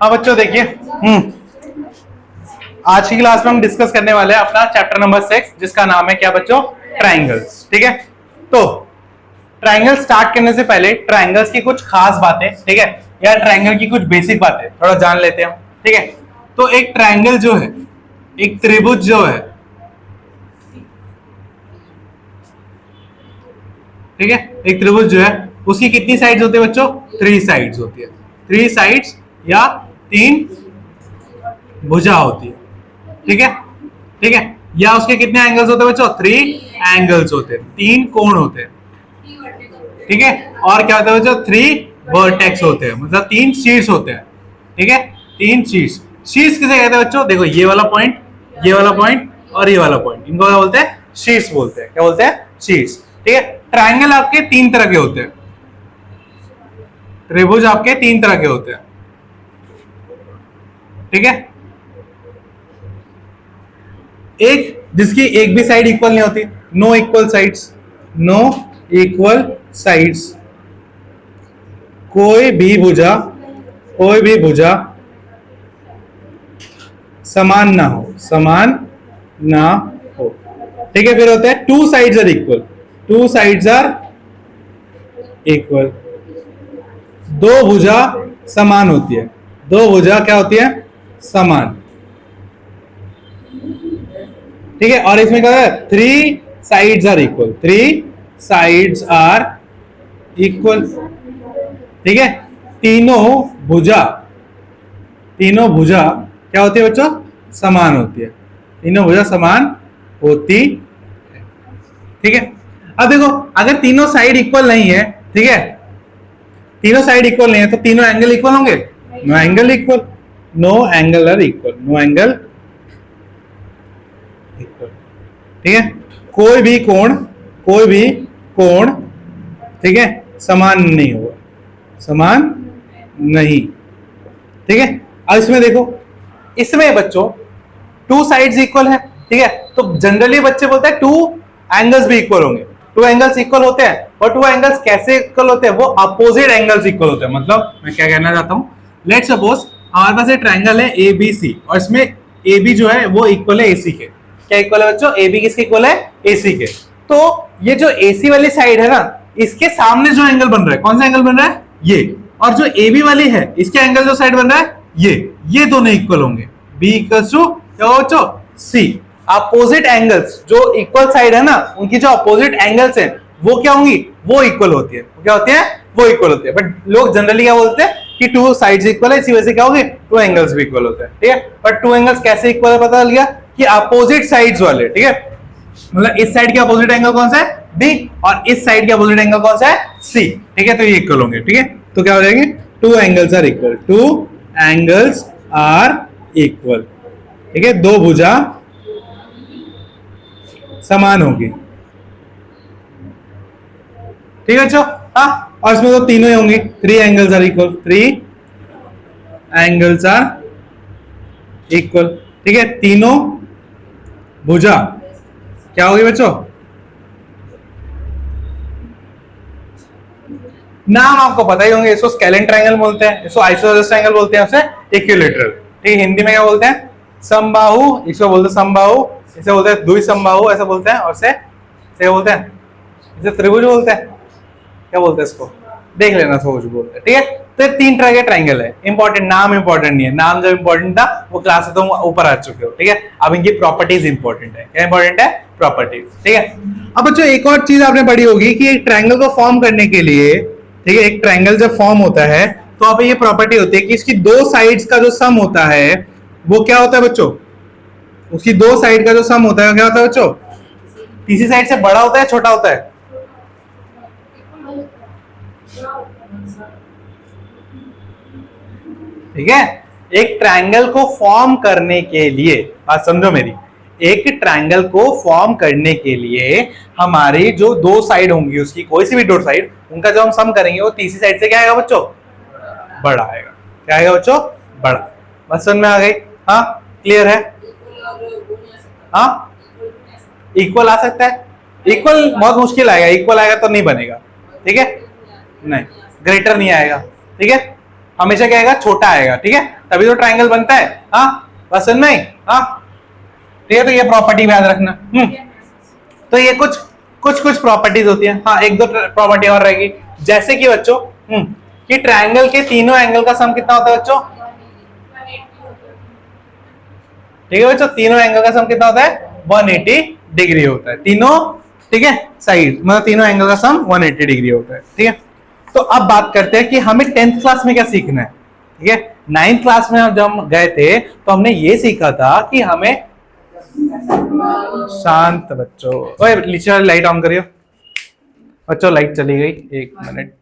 हाँ बच्चों देखिए, आज की क्लास में हम डिस्कस करने वाले हैं अपना चैप्टर नंबर 6 जिसका नाम है क्या बच्चों, ट्राइंगल्स। ठीक है, तो ट्राइंगल स्टार्ट करने से पहले ट्राइंगल्स की कुछ खास बातें, ठीक है, या ट्राइंगल की कुछ बेसिक बातें थोड़ा जान लेते हैं। ठीक है, तो एक ट्राइंगल जो है, एक त्रिभुज जो है, ठीक है, एक त्रिभुज जो है उसकी कितनी साइड्स होती है बच्चों? 3 साइड्स होती है। 3 साइड्स या 3 भुजा होती है। ठीक है, ठीक है, या उसके कितने एंगल्स होते हैं बच्चों? 3 एंगल्स होते हैं, 3 कोण होते हैं। ठीक है, और क्या होता है बच्चों? 3 वर्टेक्स होते हैं, मतलब 3 शीर्ष होते हैं। ठीक है, 3 शीर्ष। शीर्ष किसे कहते हैं बच्चों? देखो ये वाला पॉइंट, ये वाला पॉइंट और ये वाला पॉइंट, इनको क्या बोलते हैं? शीर्ष बोलते हैं। क्या बोलते हैं? शीर्ष। ठीक है, ट्राइंगल आपके 3 तरह के होते हैं, त्रिभुज आपके 3 तरह के होते हैं। ठीक है, एक जिसकी एक भी साइड इक्वल नहीं होती, no equal sides, no equal sides, कोई भी भुजा समान ना हो, समान ना हो। ठीक है, फिर होता है 2 sides are equal, 2 sides are equal, 2 भुजा समान होती है, 2 भुजा क्या होती है? समान। ठीक है, और इसमें क्या है? 3 sides are equal, 3 sides are equal. ठीक है, तीनों भुजा क्या होती है बच्चों? समान होती है, तीनों भुजा समान होती है। ठीक है, अब देखो अगर तीनों साइड इक्वल नहीं है, ठीक है, तीनों साइड इक्वल नहीं है तो तीनों एंगल इक्वल होंगे? No angle equal, no angle are equal, no angle equal. ठीक है, कोई भी कोण, ठीक है, समान नहीं होगा, समान नहीं। ठीक है, अब इसमें देखो, इसमें बच्चों 2 साइड्स इक्वल है। ठीक है, तो जनरली बच्चे बोलते हैं 2 एंगल्स भी इक्वल होंगे। 2 एंगल्स इक्वल होते हैं, और 2 एंगल्स कैसे इक्वल होते हैं? वो अपोजिट एंगल्स इक्वल होते हैं। मतलब मैं क्या कहना चाहता हूं, लेट सपोज हमारे पास एक ट्राइंगल है ABC, और इसमें AB जो है वो इक्वल है AC के। क्या इक्वल है बच्चों? AB किसके इक्वल है? AC के। तो ये जो AC वाली साइड है ना, इसके सामने जो एंगल बन रहा है, कौन सा एंगल बन रहा है? ये। और जो AB वाली है, इसके एंगल जो साइड बन रहा है, ये दोनों इक्वल होंगे। B इक्वल्स टू क्या हो बच्चों? C। अपोजिट एंगल्स, जो इक्वल साइड है ना, उनकी जो अपोजिट एंगल्स हैं वो क्या होंगी? वो इक्वल होती है। क्या होती है? वो इक्वल होती है। बट लोग जनरली क्या बोलते हैं कि 2 साइड्स इक्वल है, इसी वजह से क्या होगी? 2 एंगल्स भी इक्वल होते हैं। ठीक है, बट 2 एंगल्स कैसे इक्वल है पता चल गया कि अपोजिट साइड्स वाले। ठीक है, मतलब इस साइड के अपोजिट एंगल कौन सा है? D, और इस साइड के अपोजिट एंगल कौन सा है? C। ठीक है, तो ये इक्वल होंगे। ठीक है, तो क्या हो जाएंगे? 2 angles are equal, 2 angles are equal. ठीक है, 2 भुजा समान होगी। ठीक है बच्चों, हाँ, और इसमें तो तीनों ही होंगी, 3 angles are equal, 3 angles are equal. ठीक है, तीनों भुजा क्या होगी बच्चों? नाम आपको पता ही होंगे, इसको स्केलेन ट्रायंगल बोलते हैं, इसको आइसोसेलेस ट्रायंगल बोलते हैं, उसे इक्विलैटरल। ठीक है, हिंदी में क्या बोलते हैं? समबाहु, इसको बोलते हैं समबाहु, इसे बोलते हैं द्विसमबाहु, ऐसा बोलते हैं, और से बोलते हैं, इसे त्रिभुज बोलते हैं। क्या बोलते हैं इसको? देख लेना, त्रिभुज बोलते हैं। ठीक है, तो ये 3 तरह के ट्रायंगल है। इंपॉर्टेंट नाम इंपॉर्टेंट नहीं है, नाम जब इंपॉर्टेंट था वो क्लास से तुम ऊपर आ चुके हो। ठीक है, अब इनकी प्रॉपर्टीज इंपॉर्टेंट है। क्या इंपॉर्टेंट है? प्रॉपर्टीज। ठीक है, अब बच्चों एक और चीज आपने पढ़ी होगी कि एक ट्रायंगल को फॉर्म करने के लिए, ठीक है, एक ट्रायंगल जब फॉर्म होता है तो वहां पे ये प्रॉपर्टी होती है कि इसकी 2 साइड्स का जो सम होता है वो क्या होता है बच्चों? उसकी 2 साइड का जो सम होता है क्या होता है बच्चों? तीसरी साइड से बड़ा होता है, छोटा होता है? ठीक है, एक ट्रायंगल को फॉर्म करने के लिए, बात समझो मेरी, एक ट्रायंगल को फॉर्म करने के लिए हमारी जो 2 साइड होंगी, उसकी कोई सी भी 2 साइड, उनका जो हम सम करेंगे वो तीसरी साइड से क्या आएगा बच्चों? बड़ा आएगा। क्या आएगा बच्चों? बड़ा। बस समझ में आ गई? हाँ, क्लियर है? हाँ, इक्वल आ सकता है, इक्वल बहुत मुश्किल आएगा, इक्वल आएगा तो नहीं बनेगा। ठीक है, नहीं, ग्रेटर नहीं आएगा। ठीक है, हमेशा क्या आएगा, छोटा आएगा, ठीक है, तभी तो ट्राइंगल बनता है। हाँ बस नहीं, हाँ ठीक है, तो ये प्रॉपर्टी याद रखना। तो ये कुछ कुछ कुछ प्रॉपर्टीज होती है। हाँ एक दो प्रॉपर्टी और रहेगी, जैसे कि बच्चों कि ट्राइंगल के तीनों एंगल का सम कितना होता है बच्चों, ठीक है बच्चों, तीनों एंगल का सम कितना होता है, 180 डिग्री होता है तीनों, ठीक है, साइड मतलब तीनों एंगल का सम 180 डिग्री होता है, ठीक है। तो अब बात करते हैं कि हमें 10th क्लास में क्या सीखना है, ठीक है। 9th क्लास में जब हम गए थे तो हमने ये सीखा था कि हमें, शांत बच्चों, ओए नीचे लाइट ऑन करियो बच्चों, लाइट चली गई, 1 मिनट।